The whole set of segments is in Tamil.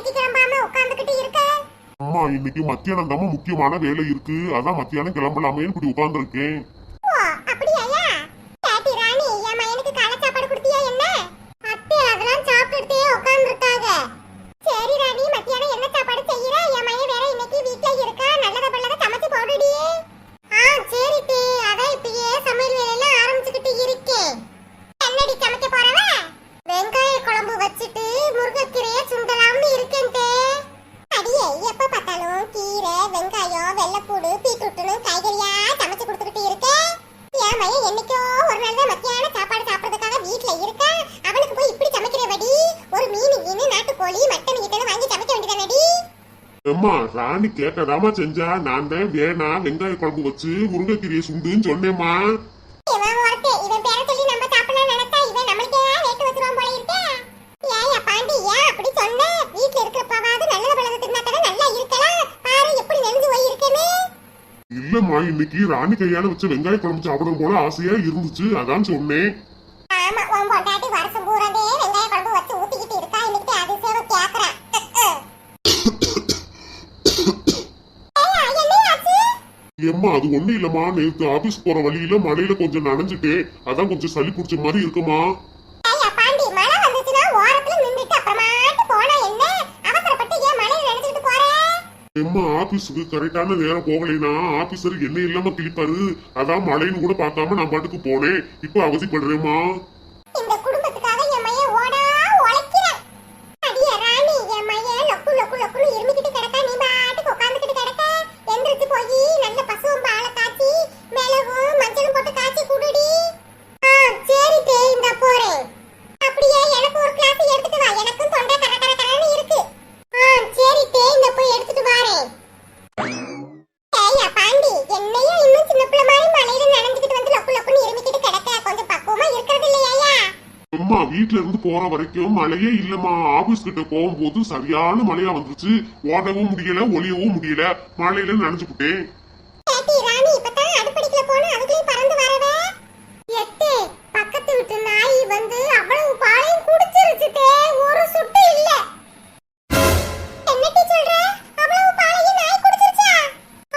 வேலைக்கு கிளம்பாம உட்கார்ந்துகிட்டு இருக்க? அம்மா இன்னைக்கு மத்தியானம் தான் முக்கியமான வேலை இருக்கு, அதான் மத்தியானம் கிளம்பலாமேன்னு இப்படி உட்கார்ந்துருக்கேன். ஓ அப்படியாயா? பாட்டி ராணி என் மகனுக்கு காலை சாப்பாடு கொடுத்தியா என்ன? அத்தை அதெல்லாம் சாப்பிட்டுட்டே உட்கார்ந்துருக்காங்க. சரி ராணி, மத்தியானம் என்ன சாப்பாடு செய்யற? என் மகன் வேற இன்னைக்கு வீட்ல இருக்கா, நல்லத பல்லத சமைச்சு போடுடி. சரி தே, அதான் இப்பயே சமையல் வேலையெல்லாம் ஆரம்பிச்சுக்கிட்டு இருக்கேன். என்னடி சமைக்க போறவ? வெங்காய குழம்பு வச்சிட்டு முருங்கைக்கீரையை சுண்டலாம்னு இருக்கேன் தே. அடியே எப்ப பார்த்தாலும் கீரை, வெங்காயம், வெள்ளைப்பூடு, பீட்ரூட்னு காய்கறியா சமைச்சு கொடுத்துக்கிட்டு இருக்கேன். என் மகன் என்னைக்கோ ஒரு நாள் தான் மத்தியான சாப்பாடு சாப்பிடறதுக்காக வீட்ல இருக்கா, அவனுக்கு போய் இப்படி சமைக்கிறவடி? ஒரு மீன், நாட்டுக்கோழி, மட்டன் கிட்ட வாங்கி சமைக்க வேண்டியதானடி? அம்மா ராணி கேட்கதாமா செஞ்சா, நான் தான் வேணா வெங்காய குழம்பு வச்சு முருங்கைக்கீரையை சுண்டுன்னு சொன்னேம்மா. இவன் ஒருத்தே, இவன் பேரை சொல்லி நம்ம சாப்பிடலாம் நினைச்சா இவன் நம்மளுக்கே வேட்டு வச்சிருவான் போல இருக்கே. ஏயா பாண்டி, ஏன் அப்படி சொன்ன? வீட்ல இருக்கிறப்பவாது நல்லத பழக தின்னா தானே நல்லா இருக்கலாம். பாரு எப்படி நெஞ்சு போய் இருக்கேன்னு. இல்லம்மா, இன்னைக்கு ராணி கையால வச்ச வெங்காய குழம்பு சாப்பிடணும் போல ஆசையா இருந்துச்சு, அதான் சொன்னேன். ஆமா, உன் பொண்டாட்டி வருஷம் பூராதே வெங்காய குழம்பு வச்சு ஊத்திக்கிட்டு இருக்கா, இன்னைக்கு அது சேவை கேக்குறேன். ஏம்மா அது ஒண்ணு இல்லம்மா, நேத்து ஆபீஸ் போற வழியில மழையில கொஞ்சம் நனைஞ்சிட்டேன், அதான் கொஞ்சம் சளி பிடிச்ச மாதிரி இருக்குமா. பாண்டி, மழை வந்துச்சுன்னா ஓரத்துல நின்னுட்டு அப்புறமாட்டு போனா என்ன? அவசரப்பட்டு ஏன் மழையில நனைஞ்சிட்டு போற? ஏம்மா ஆபீஸுக்கு கரெக்டான நேரம் போகலைன்னா ஆபீசர் என்ன இல்லாம கிழிப்பாரு, அதான் மழைன்னு கூட பார்க்காம நான் பாட்டுக்கு போனேன். இப்ப அவதிப்படுறேம்மா. இந்த குடும்பத்துக்காக என் மையன் ஓடா உழைக்கிறேன். அடியே ராணி, என் மையன் லொக்கு லொக்கு லொக்குன்னு இருமிக்கிட்டு கிடக்கா, நீ பாட்டுக்கு உட்காந்துக்கிட்டு கிடக்க. எந்திரிச்சு போய் நல்ல பசுவும் பாலை காய்ச்சி மிளகும் மஞ்சளும் போட்டு காய்ச்சி குடுடி. சரி தே, இந்த போறேன். அப்படியே எனக்கு ஒரு கிளாஸ் எடுத்துட்டு வா, எனக்கும் தொண்டை கர கர கரன்னு இருக்கு. சரி தே, இந்த போய் எடுத்துட்டு வரேன். ஏய்யா பாண்டி, என்னையும் இன்னும் சின்ன பிள்ளை மாதிரி மலையில நனைஞ்சுக்கிட்டு வந்து லொக்கு லொக்குன்னு இருமிக்கிட்டு கிடக்க, கொஞ்சம் பக்குவமா இருக்கிறது இல்லையா? அம்மா வீட்டுல இருந்து போற வரைக்கும் மழையே இல்லம்மா, ஆபீஸ் கிட்ட போகும்போது சரியான மழையா வந்துருச்சு, ஓடவும் முடியல ஒளியவும் முடியல, மழையில நனைஞ்சுக்கிட்டேன். ஏட்டி ராணி, இப்பதான் அடுப்படிக்குள்ள போனா அதுக்குள்ளே பறந்து வரவே. எத்தே, பக்கத்து வீட்டு நாய் வந்து அவ்வளவு பாலையும் குடிச்சிருச்சு தே, ஒரு சுட்டு இல்ல. என்னடி சொல்ற? அவ்வளவு பாலையும் நாய் குடிச்சிருச்சா?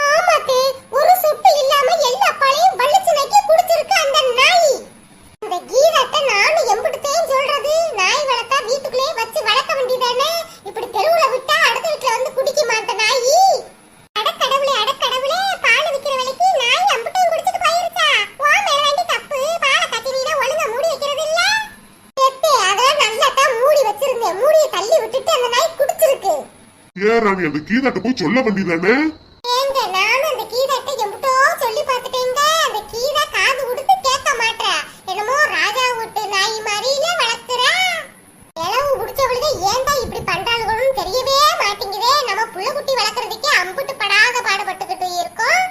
ஆமா தே, ஒரு சுட்டு இல்லாம எல்லா பாலையும் வலிச்சு நக்கி குடிச்சிருக்கு அந்த நாய். இந்த கீதத்தை நானும் எம்பிட்டுதேன்னு சொல்றது, நாய் வளர்த்தா வீட்டுக்குள்ளே வச்சு வளர்க்க வேண்டியதானே, இப்படி தெருவுல விட்டா அடுத்த வீட்டுல வந்து குடிக்குமா அந்த நாய்? அடக்கடவுளே அடக்கடவுளே, பால் விக்கிற விலைக்கு நாய் அம்புட்டையும் குடிச்சிட்டு போயிருச்சா? வா மேல வேண்டி தப்பு, பாலை கட்டி நீனா ஒழுங்கா மூடி வைக்கிறது இல்ல. எத்தே, அதெல்லாம் நல்லா தான் மூடி வச்சிருந்தேன், மூடியை தள்ளி விட்டுட்டு அந்த நாய் குடிச்சிருக்கு. ஏன் ராணி அந்த கீதாட்ட போய் சொல்ல வேண்டியதானே? ஏங்க, நானும் அந்த கீதாட்ட எம்பிட்டோ சொல்லி பார்த்துட்டேங்க, அந்த கீதா காது கொடுத்து கேட்க மாட்டா. என்னமோ ராஜா வீட்டு நாய் மாதிரில வளர்த்துறா. இளவு குடிச்சவளுக்கு ஏன்டா இப்படி பண்றாளுகளும் தெரியவே மாட்டேங்குதே. நம்ம புள்ள குட்டி வளர்க்கறதுக்கே அம்புட்டு படாத பாடுபட்டுக்கிட்டு இருக்கோம்.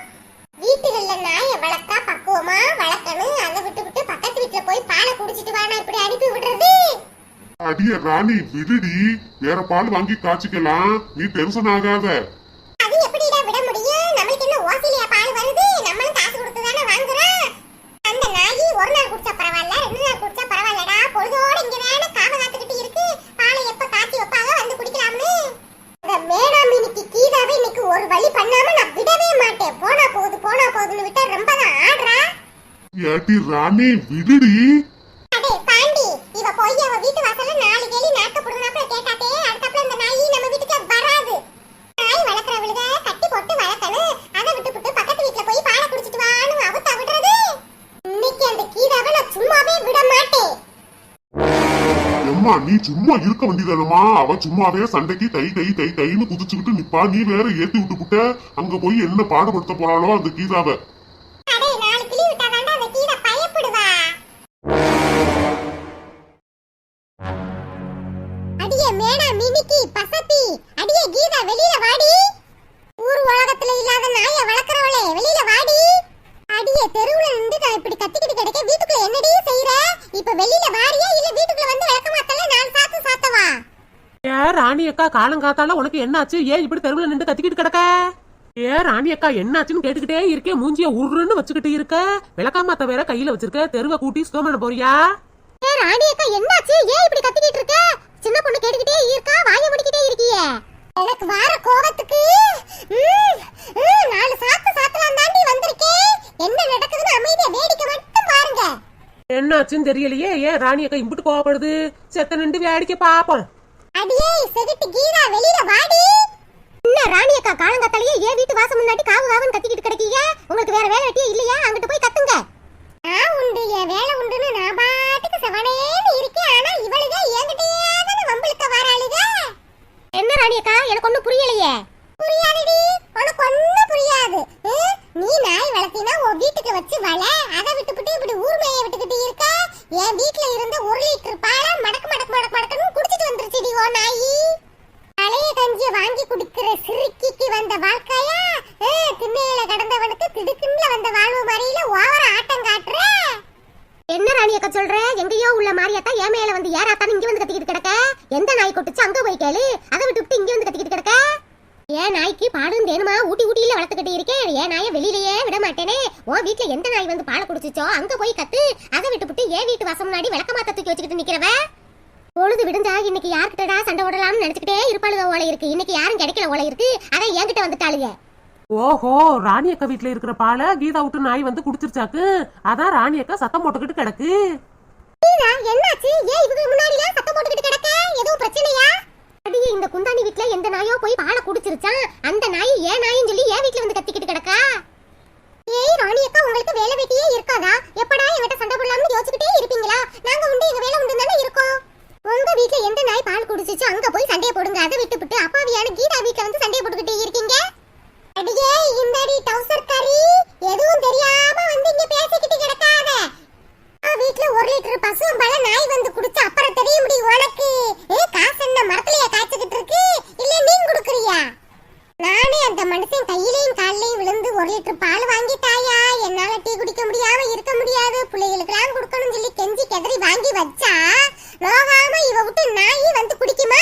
வீட்டுகள்ல நாயை வளர்த்தா பக்குவமா வளர்க்கணும், அதை விட்டு விட்டு பக்கத்து வீட்டுல போய் பாலை குடிச்சிட்டு வானா இப்படி அனுப்பி விடுறது? அடிய ராணி விடுடி, வேற பால் வாங்கி காய்ச்சிக்கலாம், நீ டென்ஷன் ஆகாத. அது எப்படிடா விட முடியும்? நம்மளுக்கு என்ன ஓசிலியா பால் வருது? நம்மளும் காசு கொடுத்து தானே வாங்குறோம். அந்த நாயி ஒரு நாள் குடிச்சா பரவாயில்ல, 2 நாள் குடிச்சா பரவாயில்லடா, பொழுதோட இங்க வேணா காம காத்துக்கிட்டு இருக்கு, பாலை எப்ப காய்ச்சி வைப்பாங்க வந்து குடிக்கலாம்னு. இந்த மேடாமினிக்கு கீதாவை இன்னைக்கு ஒரு வழி பண்ணாம நான் விடவே மாட்டேன். போனா போகுதுன்னு விட்டா ரொம்ப தான் ஆடுறா. ஏட்டி ராணி விடுடி. அடே பாண்டி, இவ போய் அவ வீட்டு வாசல்ல 4 கேலி நாக்க புடுங்கனாப்ல கேட்டாதே, அடுத்தப்ல அந்த நாயி நம்ம வீட்டுக்கு வராது. நாய் வளர்க்கறவளுக கட்டி போட்டு வளர்க்கணும், அதை விட்டு பக்கத்து வீட்டுல போய் பாலை குடிச்சிட்டு வான்னு அவத்த விடுறது. இன்னைக்கு அந்த கீதாவை நான் சும்மாவே விட மாட்டேன். அம்மா நீ சும்மா இருக்க வேண்டியதானம்மா, அவ சும்மாவே சண்டைக்கு தை தை தை தைன்னு குதிச்சுக்கிட்டு நிப்பா, நீ வேற ஏத்தி விட்டு புட்ட, அங்க போய் என்ன பாடுபடுத்த போறாளோ அந்த கீதாவை. அடே, 4 கிளி விட்டாதாண்டா அந்த கீதா பயப்படுவா. அடியே மேடா மினிக்கி பசப்பி, அடியே கீதா வெளியில வாடி. ஊர் உலகத்துல இல்லாத நாயை வளர்க்கறவளே வெளியில வாடி. அடியே தெருவுல நின்று நான் இப்படி கத்திக்கிட்டு கிடக்க, வீட்டுக்குள்ள என்னடி செய்யற? இப்ப வெளியில வாரியா இல்ல வீட்டுக்குள்ள வந்து விளக்கமாத்தல நான் சாத்தவா? ராணி அக்கா, காலங்காத்தால உனக்கு என்னாச்சு? ஏன் இப்படி தெருவுல நின்று கத்திக்கிட்டு கிடக்க? ராணி அக்கா என்னாச்சுன்னு கேட்டுக்கிட்டே இருக்கே, மூஞ்சிய உருன்னு வச்சுக்கிட்டு இருக்க, விளக்காமாத்த வேற கையில வச்சிருக்க, தெருவை கூட்டி சுத்தம் பண்ண போறியா? ராணி அக்கா என்னாச்சு? ஏன் இப்படி கத்திக்கிட்டு இருக்க? சின்ன பொண்ணு கேட்டுக்கிட்டே இருக்கா, வாயை முடிக்கிட்டே இருக்கியே. என்னாச்சுன்னு தெரியலையே. ஏன் ராணி அக்கா இம்புட்டு கோவப்படுது? செத்த நின்று வேடிக்கை பாப்போம். அடியே செகிட்டு கீதா வெளியில வாடி. என்ன ராணி அக்கா காலங்காத்தாலேயே ஏன் வீட்டு வாசல் முன்னாடி காவு காவுன்னு கத்திக்கிட்டு கிடக்கீங்க? உங்களுக்கு வேற வேலை வெட்டியே இல்லையா? அங்கிட்டு போய் கத்துங்க. நான் உண்டு என் வேலை உண்டுன்னு நான் பாட்டுக்கு செவனேன்னு இருக்கேன். ஆனா இவளுக என்கிட்டயே தானே வம்பிழுக்க வராளுக. என்ன ராணி அக்கா எனக்கு ஒண்ணும் புரியலையே. புரியாதுடி, உனக்கு ஒண்ணும் புரியாது. நீ நாய் வளர்த்தினா உன் வீட்டுக்கு வச்சு வள, அதை விட்டுவிட்டு இப்படி ஊர்மையை விட்டுக்கிட்டு இருக்க. என் வீட்டுல இருந்த 1 லிட்டர் பாலை மடக்கு மடக்கு மடக்கு மடக்குன்னு குடிச்சிட்டு வந்துருச்சுடி ஓ நாயி. பழைய கஞ்சிய வாங்கி குடிக்கிற சிறுக்கிக்கு வந்த வாழ்க்கையா திண்ணையில கடந்தவனுக்கு திடுக்குன்ல வந்த வாழ்வு மாதிரியில ஓவர ஆட்டம் காட்டுற. என்ன ராணி அக்கா சொல்ற? எங்கேயோ உள்ள மாரியாத்தா ஏன் மேல வந்து ஏறாத்தான்னு இங்க வந்து கத்திக்கிட்டு கிடக்க. எந்த நாய் கொட்டுச்சு அங்க போய் கேளு, அதை விட்டு இங்க வந்து கத்திக்கிட்டு கிடக்க. ஏன் நாய்க்கு பாலும் தேனுமா ஊட்டி ஊட்டியில வளர்த்துக்கிட்டு இருக்கேன். ஏன் நாயை வெளியிலேயே விட மாட்டேனே. உன் வீட்டுல எந்த நாய் வந்து பாலை குடிச்சிச்சோ அங்க போய் கத்து, அதை விட்டு ஏன் வீட்டு வாசம் முன்னாடி விளக்கமாத்த தூக்கி வச்சுக்கிட்டு நிக்கிறவ. பொழுது விடுஞ்சா இன்னைக்கு யார்கிட்டடா சண்டை ஓடலாம்னு நினைச்சுக்கிட்டே இருப்பாளுக ஓலை இருக்கு. இன்னைக்கு யாரும் கிடைக்கல ஓலை இருக்கு. அதை என்கிட்ட வந்துட்டாளுங்க. ஓஹோ, ராணி அக்கா வீட்டுல இருக்கிற பாலை கீதா விட்டு நாய் வந்து குடிச்சிருச்சாக்கு. அதான் ராணி அக்கா சத்தம் போட்டுக்கிட்டு கிடக்கு. என்னாச்சு? ஏன் இவங்க முன்னாடிலாம் சத்தம் போட்டுக்கிட்டு கிடக்க? எதுவும் பிரச்சனையா? அடியே இந்த குந்தாணி வீட்டுல எந்த நாயோ போய் பாலை குடிச்சிருச்சான். அந்த நாய் ஏன் நாயின்னு சொல்லி ஏன் வீட்டுல வந்து கத்திக்கிட்டு கிடக்கா. ஏய் ராணி அக்கா, உங்களுக்கு வேலை வெட்டியே இருக்காதா? எப்படா என்கிட்ட சண்டை போடலாம்னு யோசிச்சுக்கிட்டே இருப்பீங்களா? நாங்க உண்டு எங்க வேலை உண்டு தானே இருக்கோம். உங்க வீட்டுல எந்த நாய் பால் குடிச்சிச்சு அங்க போய் சண்டையை போடுங்க. அதை விட்டுவிட்டு அப்பாவியான கீதா வீட்டுல வந்து சண்டையை போட்டுக்கிட்டே இருக்கீங்க. அடியே இந்தடி டவுசர் கறி, எதுவும் தெரியாம வந்து இங்க பேசிக்கிட்டு கிடக்காத. வீட்டுல 1 லிட்டர் பசும்பழ நாய் வந்து குடிச்சு அப்புறம் தெரிய முடியும் உனக்கு. காசு என்ன மரத்திலேயே காய்ச்சிக்கிட்டு இருக்கு, இல்ல நீ குடுக்குறியா? நானே அந்த மனுஷன் கையிலையும் காலையும் விழுந்து 1 லிட்டர் பால் வாங்கிட்டாயா, என்னால டீ குடிக்க முடியாம இருக்க முடியாது, பிள்ளைகளுக்கு எல்லாம் கொடுக்கணும்னு சொல்லி கெஞ்சி கெதறி வாங்கி வச்சா நோகாம இவ விட்டு நாய் வந்து குடிக்குமா?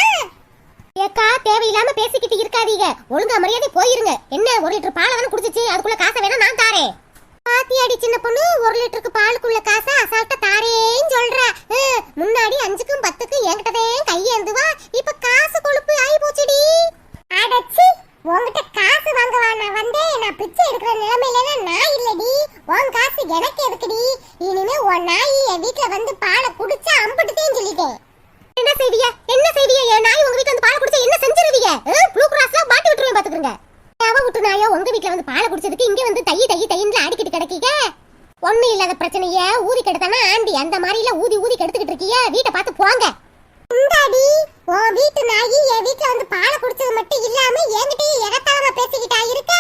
ஏக்கா தேவையில்லாம பேசிக்கிட்டு இருக்காதீங்க. ஒழுங்கா மரியாதை போயிருங்க. என்ன 1 லிட்டர் பால் வந்து குடிச்சிச்சு, அதுக்குள்ள காசை வேணா நான் தாரேன். பாத்தியாடி சின்ன பொண்ணு, 1 லிட்டருக்கு பாலுக்குள்ள காசை அசால்ட்டா தாரேன்னு சொல்ற. முன்னாடி 5க்கும் 10க்கும் என்கிட்டதான் கையேந்துவா, இப்ப காசு கொழுப்பு ஆகி போச்சுடி. அடச்சி, உன்கிட்ட காசு வாங்கவா நான் வந்தேன்? நான் பிச்சை எடுக்கிற நிலைமையில நான் இல்லடி. உன் காசு எனக்கு எதுக்குடி? இனிமே உன் நாய் என் வீட்டுல வந்து பாலை குடிச்சா அம்பிட்டுட்டேன்னு சொல்லிட்டேன். என்ன செய்வியா? என்ன செய்வியா? என் நாய் உங்க வீட்டுல வந்து பாலை குடிச்சா என்ன செஞ்சிருவீங்க? ப்ளூ கிராஸ்ல மாட்டி விட்டுருவேன் பாத்துக்கிறேங்க. அவ விட்டு நாயோ உங்க வீட்டுல வந்து பாலை குடிச்சதுக்கு இங்க வந்து தையின்னு அடிக்கிட்டு கிடக்கீங்க. ஒண்ணு இல்லாத பிரச்சனைய ஊதி கெடுத்தானா ஆண்டி அந்த மாதிரில ஊதி கெடுத்துக்கிட்டு இருக்கீங்க. வீட்டை பார்த்து போங்க. இந்தாடி உன் வீட்டு நாயி என் வீட்டுல வந்து பாலை குடிச்சது மட்டும் இல்லாம என்கிட்டயே எகத்தாளமா பேசிக்கிட்டா இருக்க.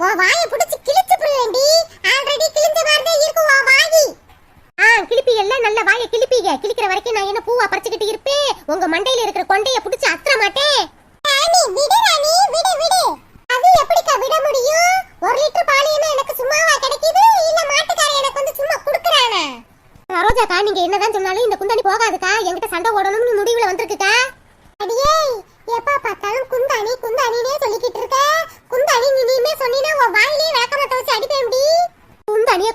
உன் வாயை புடிச்சு கிழிச்சு போடுவேண்டி. ஆல்ரெடி கிழிஞ்ச மாதிரிதான் இருக்கு உன் வாயி. கிளிப்பி எல்லாம் நல்ல வாயை கிளிப்பீங்க. கிளிக்கிற வரைக்கும் நான் என்ன பூவா பறிச்சுக்கிட்டு இருப்பேன்? உங்க மண்டையில இருக்கிற கொண்டைய புடிச்சு அத்துற மாட்டேன். ராணி விடு, ராணி விடு விடு. அது எப்படிக்கா விட முடியும்? 1 லிட்டர் பால் என்ன எனக்கு சும்மாவா கிடைக்குது, இல்ல மாட்டுக்காரன் எனக்கு வந்து சும்மா குடுக்குறானா? சரோஜாக்கா, நீங்க என்னதான் சொன்னாலும் இந்த குந்தாணி போகாதுக்கா. என்கிட்ட சண்டை ஓடணும்னு முடிவுல வந்திருக்குக்கா. அடியே எப்ப பார்த்தாலும் குந்தாணி குந்தாணினே சொல்லிக்கிட்டு இருக்க. குந்தாணி நீமே சொன்னீனா உன் வாயிலே விளக்கமாத்த வச்சு அடிப்பேன்.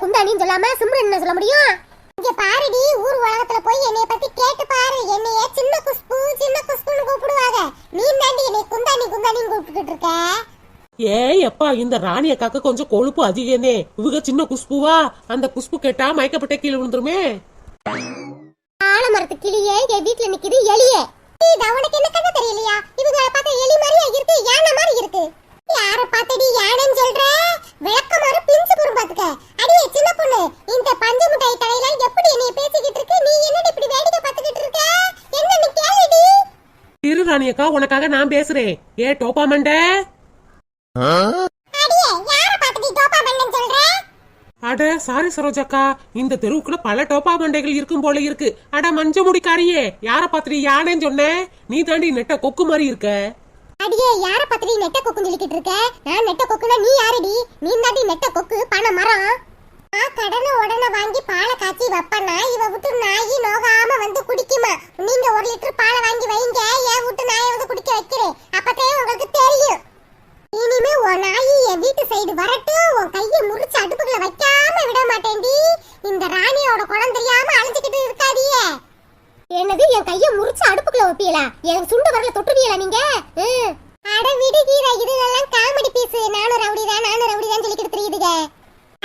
குந்தாணின்னு சொல்லாம சிம்ரன் என்ன சொல்ல முடியும்? இங்க பாருடி, ஊர் உலகத்துல போய் என்னைய பத்தி கேட்டு பாரு. என்னைய சின்ன குஸ்புன்னு கூப்பிடுவாங்க. நீ தாண்டி என்னை குந்தாணி குந்தாணின்னு கூப்பிட்டுக்கிட்டு இருக்க. ஏய் அப்பா, இந்த ராணி அக்காக்கு கொஞ்சம் கொழுப்பு அதிகமே. இவங்க சின்ன குஷ்புவா, அந்த குஷ்பு கேட்டா மயக்கப்பட்ட கீழே விழுந்துருமே. ஆலமரத்து கிளியே என் வீட்டுல நிக்குது எலியே. உனக்கு என்ன கண்ணு தெரியலையா? இவங்களை பார்த்தா எலி மாதிரியா இருக்கு, யானை மாதிரி இருக்கு. யார பார்த்தடி யானைன்னு சொல்ற? விளக்கமாறு பிஞ்சு போரும் பாத்துக்க. அடியே சின்ன பொண்ணு, இந்த பஞ்சு மிட்டாய் கடையில எப்படி என்னைய பேசிக்கிட்டு இருக்கு? நீ என்னடி இப்படி வேடிக்கை பார்த்துக்கிட்டு இருக்க? என்னன்னு கேளுடி. இரு ராணி அக்கா, உனக்காக நான் பேசுறேன். ஏ டோப்பா மண்டை, அடியே யார பார்த்தடி டோப்பா மண்டைன்னு சொல்ற? அட சாரி சரோஜாக்கா, இந்த தெருவுக்குள்ள பல டோப்பா மண்டைகள் இருக்கும் போல இருக்கு. அட மஞ்ச முடிக்காரியே, யார பாத்துட்டு யானேன்னு சொன்ன? நீ தாண்டி நெட்ட கொக்கு மாதிரி இருக்க. அடியே யார பாத்துட்டு நெட்ட கொக்குன்னு சொல்லிக்கிட்டு இருக்க? நான் நெட்ட கொக்குனா நீ யாரடி? நீ தாண்டி நெட்ட கொக்கு, பனை மரம். கடனை உடனே வாங்கி பாலை காய்ச்சி வைப்பனா இவ விட்டு நாயி நோகாம வந்து குடிக்குமா? நீங்க 1 லிட்டர் பாலை வாங்கி வைங்க, என் விட்டு நாயை வந்து குடிக்க வைக்கிறேன். அப்பதே உங்களுக்கு தெரியும். இனிமே உன் நாயி என் வீட்டு சைடு வரட்டும், உன் கையை முறிச்சு அடுப்புக்குள்ள வைக்காம விட மாட்டேன்டி. இந்த ராணியோட குணம் தெரியாம அழைச்சிக்கிட்டு இருக்காதியே. என்னது என் கையை முறிச்சு அடுப்புக்குள்ள வைப்பீங்களா? என் சுண்டு வரல தொட்டுவீங்களா நீங்க? அட விடுகீரா, இதெல்லாம் காமெடி பீஸ். நானும் ரவுடிதான் சொல்லிக்கிட்டு தெரியுதுங்க.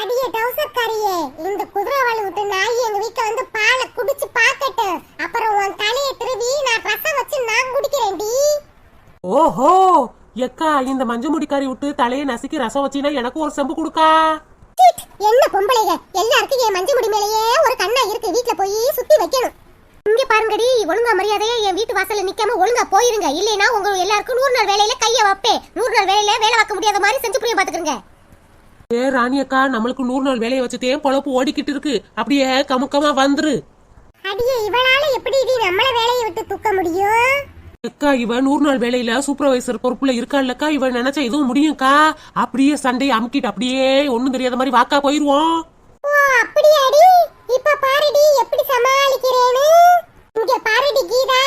அடியே டவுசர்காரியே, இந்த குதிரைவாலி விட்டு நாய் எங்க வீட்ல வந்து பாலை குடிச்சு பாக்கட்டு. அப்புறம் உன் தலையை திருவி நான் ரசம் வச்சு நான் குடிக்கிறேன்டி. ஓஹோ எக்கா, இந்த மஞ்ச முடிக்காரி விட்டு தலையை நசுக்கி ரசம் வச்சினா எனக்கு ஒரு செம்பு கொடுக்கா. சீட், என்ன பொம்பளைங்க எல்லாருக்கும் என் மஞ்சள் முடி மேலேயே ஒரு கண்ணா இருக்கு. வீட்ல போய் சுத்தி வைக்கணும். இங்க பாருங்கடி, ஒழுங்கா மரியாதையா என் வீட்டு வாசல்ல நிக்காம ஒழுங்கா போயிருங்க. இல்லைன்னா உங்க எல்லாருக்கும் 100 நாள் வேலையில கைய வைப்பேன். 100 நாள் வேலையில வேலை பார்க்க முடியாத மாதிரி செஞ்சு புரிய பாத்துக்கிறங்க. ஏ ராணி அக்கா, நம்மளுக்கு 100 நாள் வேலையை வச்சுட்டே பொழப்பு ஓடிக்கிட்டு இருக்கு. அப்படியே கமுக்கமா வந்துரு. அடியே, இவளால எப்படி இது நம்மள வேலையை விட்டு தூக்க முடியும்? அக்கா, இவ 100 நாள் வேலையில சூப்பர்வைசர் பொறுப்புல இருக்காள்லக்கா. இவ நினைச்சா இதுவும் முடியும்க்கா. அப்படியே சண்டையை அமுக்கிட்டு அப்படியே ஒண்ணும் தெரியாத மாதிரி வாக்கா போயிருவோம். ஓ அப்படியாடி, இப்ப பாருடி எப்படி சமாளிக்கிறேன்னு. இங்க பாருடி கீதா,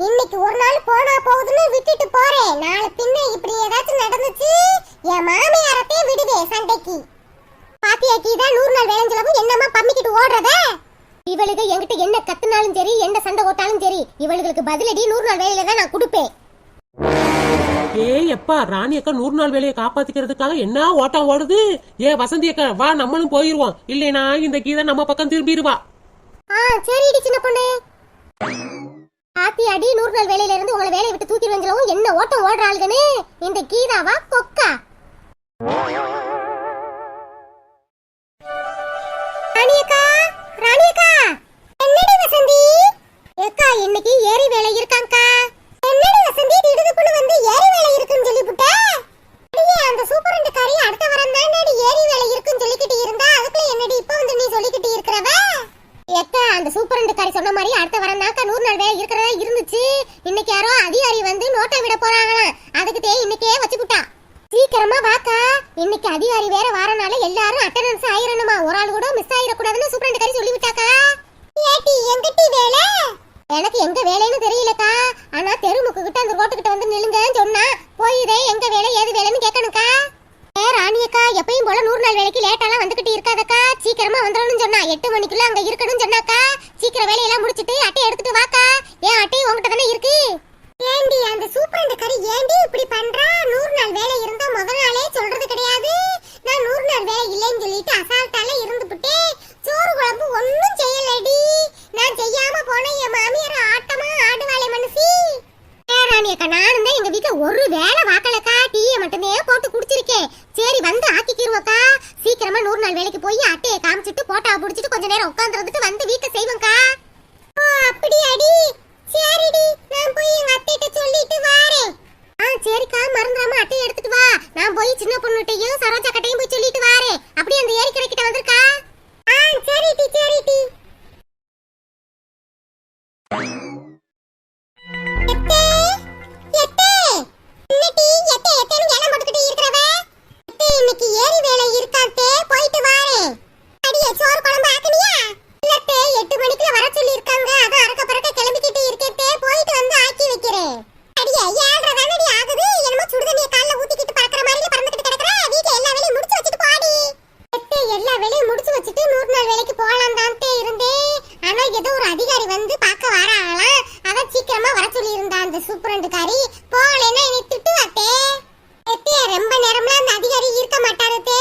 இன்னைக்கு ஒரு நாள் போனா போகுதுன்னு விட்டுட்டு போறேன். நாளை பின்ன இப்படி ஏதாச்சும் நடந்துச்சு என் மாமியாரத்தே விடுவேன் சண்டைக்கு. பாத்தியா கீதா, 100 நாள் வேலை செலவு என்னமா பம்மிக்கிட்டு ஓடுறத? இவளுக்கு என்கிட்ட என்ன கத்துனாலும் சரி, என்ன சண்டை ஓட்டாலும் சரி, இவளுக்கு பதிலடி 100 நாள் வேலையில தான் நான் கொடுப்பேன். ஏய் எப்பா, ராணி அக்கா 100 நாள் வேலையை காப்பாத்திக்கிறதுக்காக என்ன ஓட்டம் ஓடுது. ஏ வசந்தி அக்கா, வா நம்மளும் போயிருவோம். இல்லைனா இந்த கீதை நம்ம பக்கம் திரும்பிடுவா. சரிடி சின்ன பொண்ணு. ஆத்தி அடி, 100 நாள் வேலையில இருந்து உங்களை வேலையை விட்டு தூக்கி வந்துலவும் என்ன ஓட்டம் ஓடுறாளுகன்னு. இந்த கீதாவா கொக்கா? ராணியக்கா, ராணியக்கா, என்னடி வசந்தி? ஏக்கா, இன்னைக்கு ஏரி வேலை இருக்காங்கக்கா. என்னடி வசந்தி திடுதுப்புன்னு வந்து ஏரி வேலை இருக்குன்னு சொல்லிப்புட்ட? அடியே, அந்த சூப்பரண்டக்காரி அடுத்த வாரம் தானடி ஏரி வேலை இருக்குன்னு சொல்லிக்கிட்டு இருந்தா, அதுக்குள்ள என்னடி இப்ப வந்து நீ சொல்லிக்கிட்டு இருக்கறவ? ஏக்கா, அந்த சூப்பரண்டக்காரி சொன்ன மாதிரி அடுத்த வாரம் தான்க்கா 100 நாள் வேலை இருக்கிறதா இருந்துச்சு. இன்னைக்கு யாரோ அதிகாரி வந்து நோட்டை விட போறாங்களாம். அதுக்கு இன்னைக்கே வச்சுப்புட்டா. சீக்கிரமா வாக்கா, இன்னைக்கு அதிகாரி வேற வாரனால எல்லாரும் அட்டெண்டன்ஸ் ஆயிரணுமா. ஒரு ஆள் கூட மிஸ் ஆயிரக்கூடாதுன்னு சூப்பரண்டக்காரி சொல்லி விட்டாக்கா. ஏடி, எங்கடி வேலை? எனக்கு எங்க வேலைன்னு தெரியலக்கா. ஆனா தெருமுக்கு கிட்ட அந்த ரோட்டு கிட்ட வந்து நில்லுங்கன்னு சொன்னா, போயிதே எங்க வேலை ஏது வேலைன்னு கேட்கணும்க்கா. ராணியக்கா, எப்பயும் போல 100 நாள் வேலைக்கு லேட்டாலாம் வந்துகிட்டு இருக்காதக்கா. சீக்கிரமா வந்துடணும்னு சொன்னா 8 மணிக்குள்ள அங்க இருக்கணும்னு சொன்னாக்கா. சீக்கிரம் வேலையெல்லாம் முடிச்சிட்டு அட்டை எடுத்துட்டு வாக்கா. ஏன் அட்டை உங்ககிட்ட தானே இருக்கு? ஏண்டி அந்த சூப்பரண்டக்காரி ஏண்டி இப்படி பண்றா? 100 நாள் வேலை இருந்தா முதல் நாளே சொல்றது கிடையாது. நான் 100 நாள் வேலை இல்லைன்னு சொல்லிட்டு அசால்ட்டால இருந்துபிட்டு சோறு குழம்பு ஒன்னும் செய்யலடி. நான் செய்யாம போன என் மாமியார் ஆட்டமா ஆடுவாளே மனுஷி. ராணியக்கா, நானும் தான் எங்க வீட்டுல ஒரு வேலை வாக்கலக்கா. டீயை மட்டுமே போட்டு குடிச்சிருக்கேன். சரி வந்து ஆக்கிக்கிருவோக்கா. சீக்கிரமா 100 நாள் வேலைக்கு போய் அட்டையை காமிச்சிட்டு போட்டோவை பிடிச்சிட்டு கொஞ்ச நேரம் உட்காந்துருந்துட்டு வந்து வீட்டை செய்வோம்க்கா. ஓ அப்படியாடி, சரிடி, நான் போய் எங்க அத்தைகிட்ட சொல்லிட்டு வாரேன். சரிக்கா, மறந்துடாம அட்டையை எடுத்துட்டு வா. நான் போய் சின்ன பொண்ணுட்டையும் சரோஜா கிட்டையும் போய் சொல்லிட்டு வாரேன். அப்படியே அந்த ஏரிக்கரை கிட்ட வந்திருக்கா. சரிடி சரிடி. இன்னைக்கு ஏரி வேலை இருக்காத்தே, போயிட்டு வாரேன். அடியே, சோறு குழம்பு ஆக்கனியா? இல்லத்தே, 8 மணிக்குள்ள வர சொல்லி இருக்காங்க. அதான் அறக்க பறக்க கிளம்பிக்கிட்டு இருக்கேத்தே, போயிட்டு வந்து ஆக்கி வைக்கிறேன். அடியே, 7:30 தானடி ஆகுது. என்னமோ சுடுதண்ணியை கால்ல ஊத்திக்கிட்டு பறக்கிற மாதிரி பறந்துக்கிட்டு கிடக்குற. வீட்டுல எல்லா வேலையும் முடிச்சு வச்சுட்டு போடி. எல்லா வேலையும் முடிச்சு வச்சுட்டு 100 நாள் வேலைக்கு போகலாம் தான்ட்டே இருந்தேன். ஆனா ஏதோ ஒரு அதிகாரி வந்து பார்க்க வராங்களாம். அதான் சீக்கிரமா வர சொல்லி இருந்தா அந்த சூப்பரண்டுக்காரி. போகலைன்னா என்னை திட்டுவாத்தே. ரொம்ப நேரம்லாம் அந்த அதிகாரி இருக்க மாட்டாருத்தே.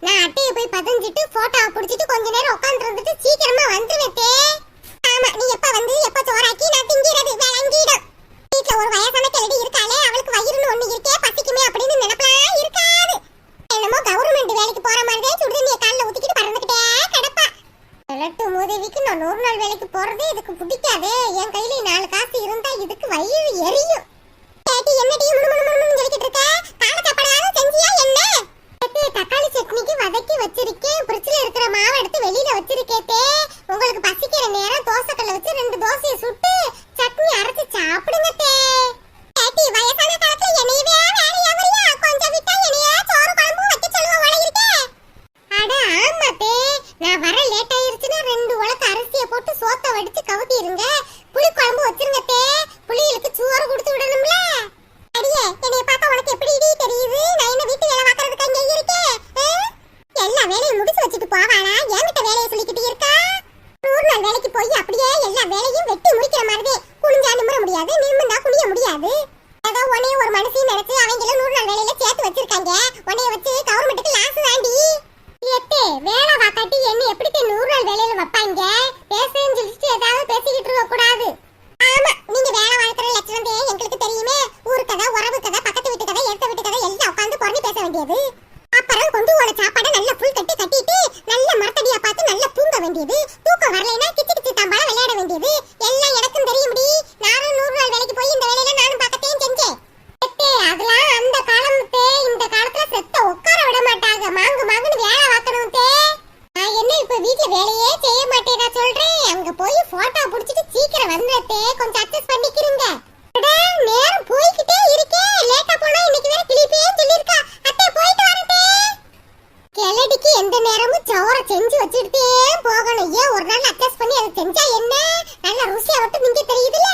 நான் அட்டையை போய் பதஞ்சிட்டு போட்டோவை பிடிச்சிட்டு கொஞ்ச நேரம் உட்கார்ந்து இருந்துட்டு சீக்கிரமா வந்துருவேத்தே. ஆமா, நீ எப்ப வந்து எப்ப சோறாக்கி நான் திங்கிறது விளங்கிடும். வீட்டுல ஒரு வயசான கிழடி இருக்காளே, அவளுக்கு வயிறுன்னு ஒண்ணு இருக்கே, பசிக்குமே அப்படின்னு நினைப்பலாம் இருக்காது. என்னமோ கவர்மெண்ட் வேலைக்கு போற மாதிரியே சுடுதண்ணியை கால்ல ஊத்திக்கிட்டு பறந்துகிட்டே கிடப்பா. எலட்டு மூதேவிக்கு நான் 100 நாள் வேலைக்கு போறதே இதுக்கு பிடிக்காதே. என் கையில 4 காசு இருந்தா இதுக்கு வயிறு எரியும். கேட்டி, என்னடி முணுமுணுமுணுன்னு சொல்லிக்கிட்டு இருக்க? காலை சாப்பாடாவது செஞ்சியா என்ன? தக்காளி சட்னிக்கு வதக்கி வச்சிருக்கேன். ஃப்ரிட்ஜ்ல இருக்கிற மாவை எடுத்து வெளியில வச்சிருக்கேத்தே. உங்களுக்கு பசிக்கிற நேரம் தோசைக்கல்ல வச்சு 2 தோசையை சுட்டு சட்னி அரைச்சு சாப்பிடுங்கத்தே. கேட்டி, வயசான காலத்துல என்னையவே வேலையா வரியா? கொஞ்சம் விட்டா என்னைய சோறு குழம்பு வைக்க சொல்லுவ போல இருக்கே. அட ஆமாத்தே, நான் வர லேட் ஆயிருச்சுன்னா 2 உலக்கு அரிசியை போட்டு சோத்தை வடிச்சு கவுத்திருங்க. புளி குழம்பு வச்சிருங்கத்தே. புளிகளுக்கு சோறு கொடுத்து விடணும்ல. அடியே, என்னைய பார்த்தா உனக்கு எப்படி இடி தெரியுது? நான் என்ன வீட்டு வேலை பார்க்கறதுக்கு அங்கே இருக்கேன். எல்லா வேலையும் முடிச்சு வச்சுட்டு போவாளா? என்கிட்ட வேலையை சொல்லிக்கிட்டு இருக்கா? 100 நாள் வேலைக்கு போய் அப்படியே எல்லா வேலையும் வெட்டி முடிக்கிற மாதிரி. குனிஞ்சா நிமிர முடியாது, நிமிர்ந்தா குனிய முடியாது. ஏதோ உன்னைய ஒரு மனுஷன் நினைச்சு அவங்களும் 100 நாள் வேலையில சேர்த்து வச்சிருக்காங்க. உன்னைய வச்சு கவர்மெண்ட்டுக்கு லாஸ் தாண்டி. எத்தே வேலை வாக்காட்டி என்ன எப்படி 100 நாள் வேலையில வைப்பாங்க? பேசுன்னு சொல்லிட்டு ஏதாவது பேசிக்கிட்டு இருக்க கூடாது. ஆமா, நீங்க வேலை வாங்குற லட்சணம் எங்களுக்கு தெரியுமே. ஊரு கதை, உறவு கதை, பக்கத்து வீட்டு கதை, எடுத்த வீட்டு கதை எல்லாம் உட்காந்து பொறி பேச வேண்டியது. அப்புறம் கொண்டு போன சாப்பாடை நல்ல புல் கட்டிட்டு நல்ல மரத்தடியா பார்த்து நல்லா தூங்க வேண்டியது. தூக்கம் வரலைன்னா கிச்சு கிச்சு தாம்பால விளையாட வேண்டியது. எல்லாம் எனக்கும் தெரியும்டி. நானும் 100 நாள் வேலைக்கு போய் இந்த வேலையில நானும் பார்க்கத்தையும் செஞ்சேன். அதெல்லாம் அந்த காலத்தே. இந்த காலத்துல செத்த உட்கார விட மாட்டாங்க. மாங்குன்னு வேலை பார்க்கணும் தே. நான் என்ன இப்ப வீட்ல வேலையே செய்ய மாட்டேனா சொல்றேன். அங்க போய் போட்டோ புடிச்சிட்டு சீக்கிரம் வந்துட்டே. கொஞ்சம் அட்ஜஸ்ட் பண்ணிக்கிறீங்க. நேரம் போய்கிட்டே இருக்கே. லேட்டா போனா இன்னைக்கு வேற கிளிப்பே சொல்லிருக்கா. அத்தை போயிட்டு வரட்டே. கிளடிக்கு எந்த நேரமும் சோற செஞ்சு வச்சிட்டே போகணும். ஏன் ஒரு நாள் அட்ஜஸ்ட் பண்ணி அதை செஞ்சா என்ன? நல்ல ருசியா விட்டு நீங்க தெரியுதுல.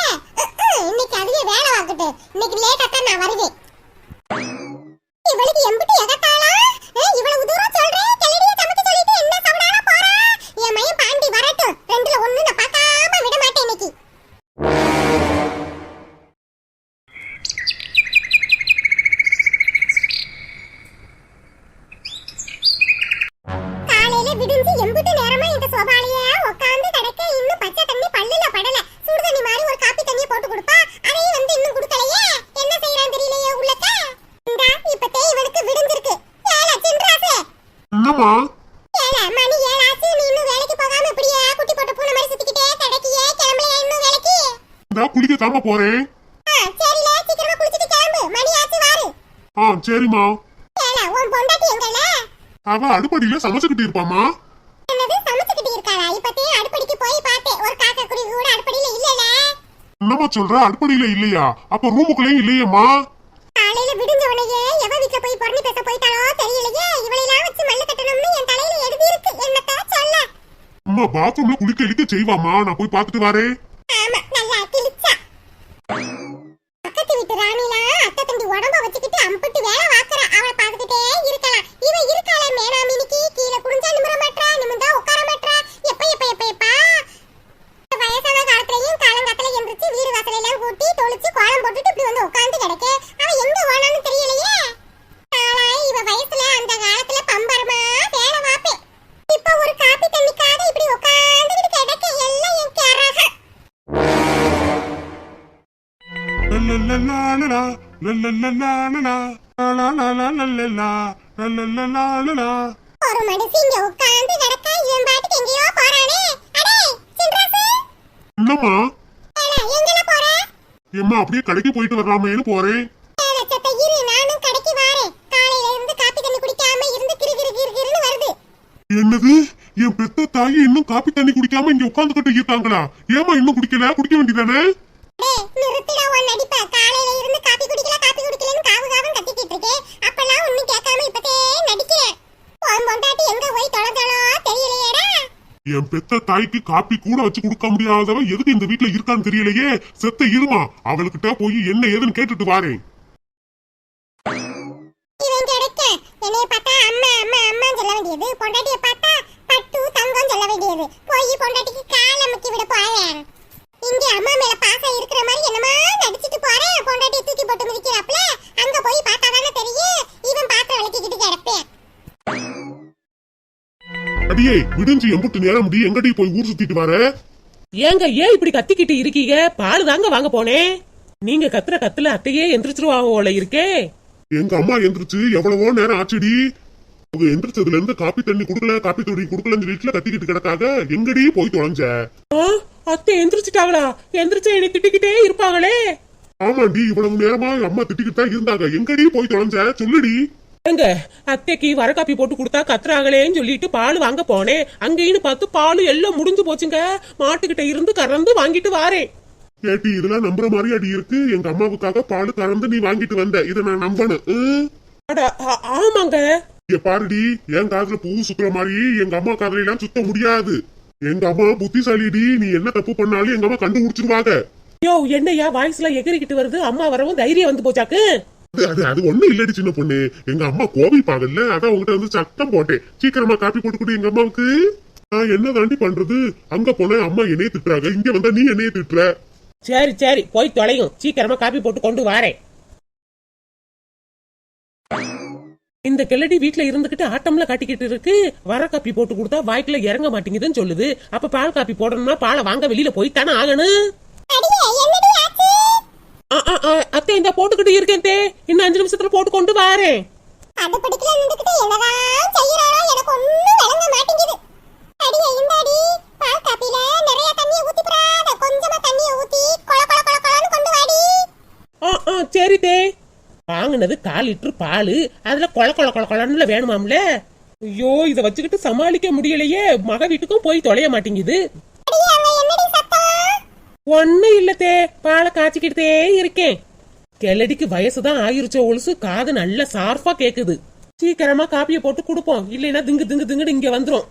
இன்னைக்கு அதுவே வேலை வாக்கட்டு. இன்னைக்கு லேட்டா தான் நான் வருவேன். இவளுக்கு எம்பிட்டு எகத்தாளா? இவ்வளவு தூரம் சொல்றேன். கிளடிய சமைக்க சொல்லிட்டு என்ன சவடால போறா? என் மயன் பாண்டி வரட்டும். ரெண்டுல ஒண்ணு நான் பார்க்காம விட மாட்டேன் இன்னைக்கு. காலையில விடிஞ்சு எம்பிட்டு நேரமா இந்த சோபாலையே உட்கார்ந்து கிடக்க. இன்னும் பச்சை தண்ணி பல்லுல படல. சுடு தண்ணி மாதிரி ஒரு காப்பி தண்ணியை போட்டு கொடுப்பா. அதையும் வந்து இன்னும் கொடுக்கலையே. என்ன செய்யறான் தெரியலையே உள்ளக்க. இந்தா இப்பத்தே இவனுக்கு விடிஞ்சிருக்கு. ஏல சின்ராசே. என்னம்மா? ஏல மணி 7 ஆச்சு. நீ இன்னும் வேலைக்கு போகாம இப்படியே குட்டி போட்டு பூனை மாதிரி சுத்திக்கிட்டே கிடக்கியே. கிளம்பலையா இன்னும் வேலைக்கு? நான் குளிக்க தாமா போறேன். சரில சீக்கிரமா குளிச்சிட்டு கிளம்பு. மணி ஆச்சு வாரு. சரிம்மா. ஏல உன் பொண்டாட்டி எங்கல? அவ அடுப்படியில சமைச்சுக்கிட்டு இருப்பாமா. என்னது சமைச்சுக்கிட்டு இருக்காளா? இப்பத்தே அடுப்படிக்கு போய் பார்த்தேன். ஒரு காக்கா குருவி கூட அடுப்படியில இல்லல. என்னம்மா சொல்ற? அடுப்படியில இல்லையா? அப்ப ரூமுக்குள்ளேயும் இல்லையேம்மா. காலையில விடிஞ்சவனையே எவ வீட்ல போய் பொறணி பேச போயிட்டாளோ தெரியலையே. இவளையெல்லாம் வச்சு மல்லு கட்டணும்னு என் தலையில எழுதி இருக்கு. என்னத்த சொல்ல? அம்மா பாத்ரூம்ல குளிக்க இழுக்க செய்வாமா. நான் போய் பார்த்துட்டு வரேன். ஆமா, நல்லா கிழிச்சா. பக்கத்து வீட்டு ராணிலா அத்தை தண்டி உடம்ப வச்சுக்கிட்டு அம்பிட்டு வேலை வாக்குறா. அவளை பார்த்துக்கிட்டே இருக்கலாம். இவ இருக்காளே மேனாமினிக்கு கீழே குடிஞ்சா நிமிர மாட்டா, நிமிந்தா உட்கார மாட்டா. எப்ப வயசான காலத்துலயும் காலங்காத்துல எந்திரிச்சு வீடு வாசலை எல்லாம் கூட்டி தொளிச்சு கோலம் போட்டுட்டு இப்படி வந்து உட்கார்ந்து கிடக்க. அவ எங்க போனான்னு தெரியலையே. நாளாய் இவ வயசுல அந்த காலத்துல பம்பரமா வேலை வாப்பேன். இப்ப ஒரு காப்பி தண்ணிக்காக இப்படி உட்கார்ந்துகிட்டு கிடக்க. எல்லாம் என் கரக. ஒரு மனுஷன் இங்க உட்கார்ந்து கிடக்க. இவன் பாட்டுக்கு எங்கேயோ போறானே. அடே சின்ராசு. என்னம்மா? எங்கல போற? ஏம்மா அப்படியே கடைக்கு போயிட்டு வரலாமேன்னு போறேன். லட்சத்தை இரு, நானும் கடைக்கு வாரேன். காலையில இருந்து காப்பி தண்ணி குடிக்காம இருந்து கிறுகிறுன்னு வருது. என்னது? என் பெத்த தாயி இன்னும் காப்பி தண்ணி குடிக்காம இங்க உட்கார்ந்துகிட்டு இருக்காங்களா? ஏமா இன்னும் குடிக்கல? குடிக்க வேண்டியதானே? டேய் நிறுத்திடா உன் நடிப்ப. காலையில இருந்து காப்பி குடிக்கலன்னு காவு கத்திக்கிட்டு இருக்கே. அப்பெல்லாம் ஒண்ணும் கேட்காம இப்பதே நடிக்கிறேன். உன் பொண்டாட்டி எங்க போய் தொலைஞ்சாலோ தெரியலையேடா. என் பெத்த தாய்க்கு காப்பி கூட வச்சு கொடுக்க முடியாதவ எதுக்கு இந்த வீட்டுல இருக்கான்னு தெரியலையே. செத்த இருமா. அவளுக்கிட்ட போய் என்ன ஏதுன்னு கேட்டுட்டு வாரேன். இவன் கிடைக்க என்னைய பார்த்தா அம்மா சொல்ல வேண்டியது. பொண்டாட்டிய பார்த்தா பட்டு தங்கம் சொல்ல வேண்டியது. போய் பொண்டாட்டிக்கு கால முக்கி விட போறேன். இங்க அம்மா மேல பாசம் இருக்கிற மாதிரி என்னமா நடிச்சிட்டு போறேன். பொண்டாட்டிய தூக்கி போட்டு மிதிக்கிறாப்ல. அங்க போய் பார்த்தா தானே தெரியும். இவன் பாத்திரம் விளக்கிக்கிட்டு கிடப்பேன். அடியே விடிஞ்சு எம்புட்டு நேரம் முடி எங்கடி போய் ஊர் சுத்திட்டு வர? ஏங்க ஏன் இப்படி கத்திக்கிட்டு இருக்கீங்க? பால் தாங்க வாங்க போனேன். நீங்க கத்துற கத்துல அத்தையே எந்திரிச்சிருவாவோல இருக்கே. எங்க அம்மா எந்திரிச்சு எவ்வளவோ நேரம் ஆச்சுடி. அவங்க எந்திரிச்சதுல இருந்து காப்பி தண்ணி குடுக்கல, காப்பி தண்ணி குடுக்கலன்னு வீட்டுல கத்திக்கிட்டு கிடக்காக. எங்கடி போய் தொலைஞ்ச? அத்தை எந்திரிச்சிட்டாங்களா? எந்திரிச்சு என்னை திட்டிக்கிட்டே இருப்பாங்களே. ஆமாண்டி, இவ்வளவு நேரமா அம்மா திட்டிக்கிட்டு தான் இருந்தாங்க. எங்கடி போய் தொலைஞ்ச? சொல்லுடி. எங்க அத்தைக்கு வர காப்பி போட்டு கொடுத்தா கத்துறாங்களேன்னு சொல்லிட்டு பால் வாங்க போனேன். அங்கேன்னு பார்த்து பால் எல்லாம் முடிஞ்சு போச்சுங்க. மாட்டுக்கிட்ட இருந்து கறந்து வாங்கிட்டு வாரேன். கேட்டி இதெல்லாம் நம்புற மாதிரி அடி இருக்கு. எங்க அம்மாவுக்காக பால் கறந்து நீ வாங்கிட்டு வந்த. இதை நான் நம்பணும். ஆமாங்க. பாருடி, என் காதுல பூ சுத்துற மாதிரி எங்க அம்மா காதுல எல்லாம் சுத்த முடியாது. எங்க அம்மா புத்திசாலிடி. நீ என்ன தப்பு பண்ணாலும் எங்க அம்மா கண்டுபிடிச்சிருவாங்க. யோ என்னையா வாய்ஸ்ல எகிரிக்கிட்டு வருது? அம்மா வரவும் தைரியம் வந்து போச்சாக்கு. அது ஒண்ணும் இல்லடி சின்ன பொண்ணு. எங்க அம்மா கோவிப்பாங்கல்ல, அதான் உங்ககிட்ட வந்து சத்தம் போட்டேன். சீக்கிரமா காப்பி போட்டு கொடு எங்க அம்மாவுக்கு. நான் என்ன தாண்டி பண்றது? அங்க போன அம்மா என்னைய திட்டுறாங்க, இங்க வந்தா நீ என்னைய திட்டுற. சரி சரி போய் தொலையும். சீக்கிரமா காப்பி போட்டு கொண்டு வாரேன். இந்த கிளடி வீட்ல இருந்துகிட்டு ஆட்டம்ல காட்டிக்கிட்டு இருக்கு. வர காப்பி போட்டு கொடுத்தா வாய்க்குள்ள இறங்க மாட்டேங்குதுன்னு சொல்லுது. அப்ப பால் காப்பி போடணும்னா பாலை வாங்க வெளியில போய்த்தானே ஆகணும். அத்தை இந்த போட்டுக்கிட்டு இருக்கேன் தே, இன்னும் 5 நிமிஷத்துல போட்டு கொண்டு வாரேன். அது படிக்கல நின்னுக்கிட்டு என்னதான் செய்யறாரோ எனக்கு ஒண்ணும் விளங்க மாட்டேங்குது. அடியே இந்தாடி பால் காப்பில நிறைய தண்ணிய ஊத்தி போறாத, கொஞ்சமா தண்ணிய ஊத்தி கொல கொல கொல கொலன்னு கொண்டு வாடி. சரி தே. வாங்கினது 1/4 லிட்டர் பால், அதுல கொல கொல கொல கொலன்னு வேணுமாம்ல. ஐயோ இத வச்சுக்கிட்டு சமாளிக்க முடியலையே. மக வீட்டுக்கும் போய் தொலைய மாட்டேங்குது. அடியே அங்க என்னடி சத்தம்? ஒண்ணு இல்லத்தே, பாலை காய்ச்சிக்கிட்டே இருக்கேன். கிளடிக்கு வயசுதான் ஆயிருச்சோ ஒழுசு, காது நல்ல சார்பா கேக்குது. சீக்கிரமா காப்பியை போட்டு கொடுப்போம், இல்லைன்னா திங்கு திங்கு திங்குன்னு இங்க வந்துரும்.